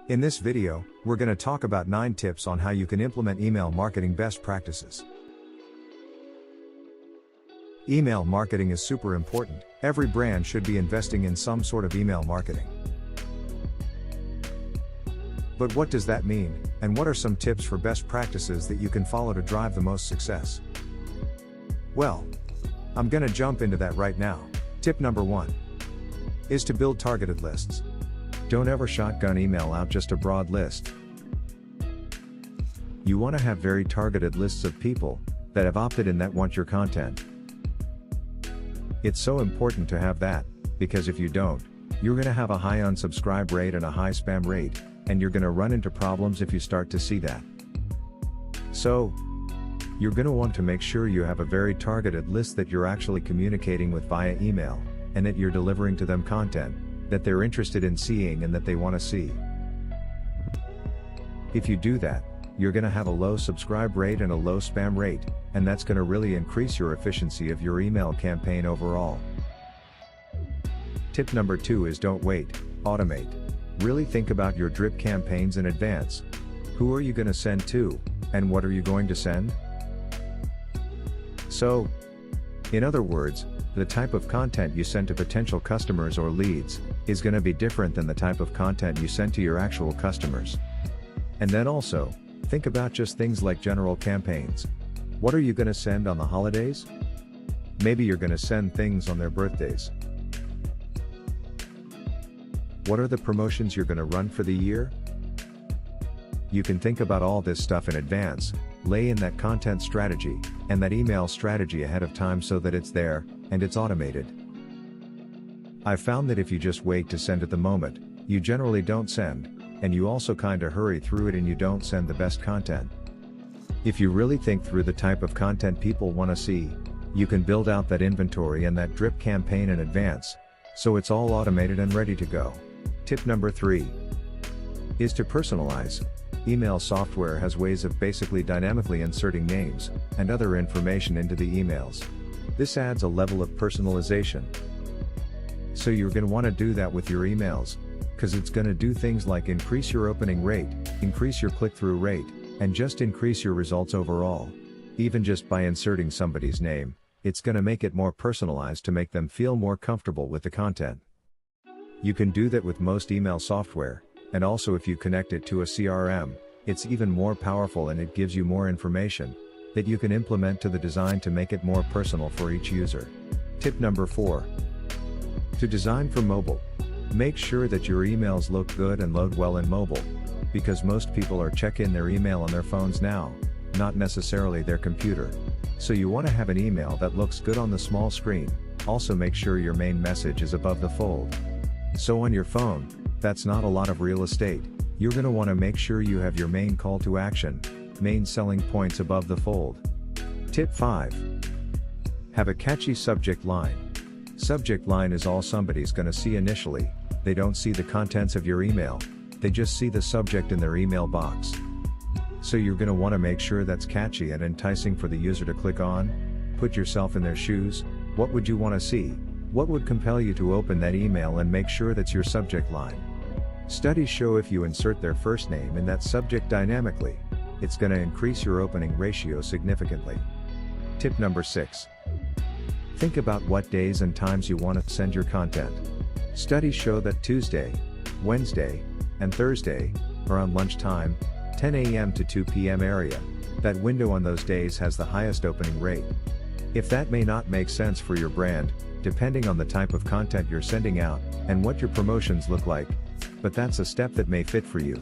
In this video, we're going to talk about 9 tips on how you can implement email marketing best practices. Email marketing is super important. Every brand should be investing in some sort of email marketing. But what does that mean, and what are some tips for best practices that you can follow to drive the most success? Well, I'm going to jump into that right now. Tip number 1 is to build targeted lists. Don't ever shotgun email out just a broad list. You want to have very targeted lists of people that have opted in that want your content. It's so important to have that, because if you don't, you're going to have a high unsubscribe rate and a high spam rate, and you're going to run into problems if you start to see that. So, you're going to want to make sure you have a very targeted list that you're actually communicating with via email, and that you're delivering to them content that they're interested in seeing and that they want to see. If you do that, you're going to have a low subscribe rate and a low spam rate, and that's going to really increase your efficiency of your email campaign overall. Tip number 2 is don't wait, automate. Really think about your drip campaigns in advance. Who are you going to send to, and what are you going to send? So, in other words, the type of content you send to potential customers or leads is going to be different than the type of content you send to your actual customers. And then also, think about just things like general campaigns. What are you going to send on the holidays? Maybe you're going to send things on their birthdays. What are the promotions you're going to run for the year? You can think about all this stuff in advance, lay in that content strategy, and that email strategy ahead of time so that it's there, and it's automated. I've found that if you just wait to send at the moment, you generally don't send, and you also kinda hurry through it and you don't send the best content. If you really think through the type of content people want to see, you can build out that inventory and that drip campaign in advance, so it's all automated and ready to go. Tip number 3 is to personalize. Email software has ways of basically dynamically inserting names and other information into the emails. This adds a level of personalization. So you're going to want to do that with your emails, because it's going to do things like increase your opening rate, increase your click-through rate, and just increase your results overall. Even just by inserting somebody's name, it's going to make it more personalized to make them feel more comfortable with the content. You can do that with most email software, and also if you connect it to a CRM, it's even more powerful and it gives you more information that you can implement to the design to make it more personal for each user. Tip number 4. To design for mobile. Make sure that your emails look good and load well in mobile, because most people are checking their email on their phones now, not necessarily their computer. So you want to have an email that looks good on the small screen. Also make sure your main message is above the fold. So on your phone, that's not a lot of real estate. You're going to want to make sure you have your main call to action, main selling points above the fold. Tip 5. Have a catchy subject line. Subject line is all somebody's going to see initially. They don't see the contents of your email, they just see the subject in their email box. So you're going to want to make sure that's catchy and enticing for the user to click on. Put yourself in their shoes. What would you want to see? What would compel you to open that email and make sure that's your subject line? Studies show if you insert their first name in that subject dynamically, it's going to increase your opening ratio significantly. Tip number 6. Think about what days and times you want to send your content. Studies show that Tuesday, Wednesday, and Thursday are on lunchtime, 10 a.m. to 2 p.m. area. That window on those days has the highest opening rate. If that may not make sense for your brand, depending on the type of content you're sending out, and what your promotions look like, but that's a step that may fit for you.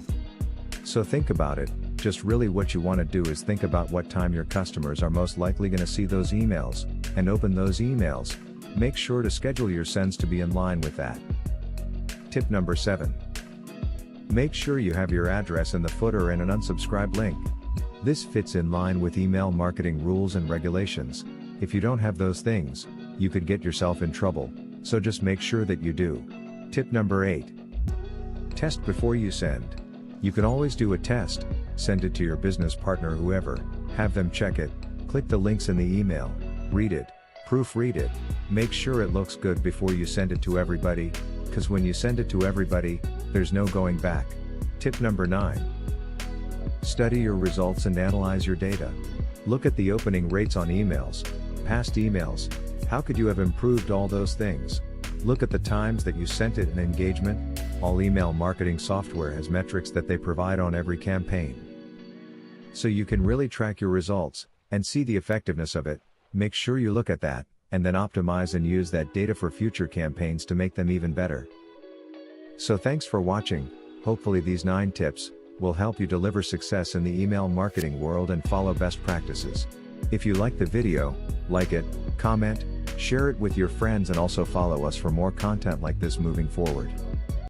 So think about it. Just really what you want to do is think about what time your customers are most likely going to see those emails, and open those emails. Make sure to schedule your sends to be in line with that. Tip number 7. Make sure you have your address in the footer and an unsubscribe link. This fits in line with email marketing rules and regulations. If you don't have those things, you could get yourself in trouble, so just make sure that you do. Tip number 8. Test before you send. You can always do a test, send it to your business partner, whoever, have them check it, click the links in the email, read it, proofread it, make sure it looks good before you send it to everybody, because when you send it to everybody, there's no going back. Tip number 9. Study your results and analyze your data. Look at the opening rates on emails, past emails. How could you have improved all those things? Look at the times that you sent it and engagement. All email marketing software has metrics that they provide on every campaign. So you can really track your results and see the effectiveness of it. Make sure you look at that, and then optimize and use that data for future campaigns to make them even better. So thanks for watching. Hopefully these 9 tips will help you deliver success in the email marketing world and follow best practices. If you like the video, like it, comment, share it with your friends, and also follow us for more content like this moving forward.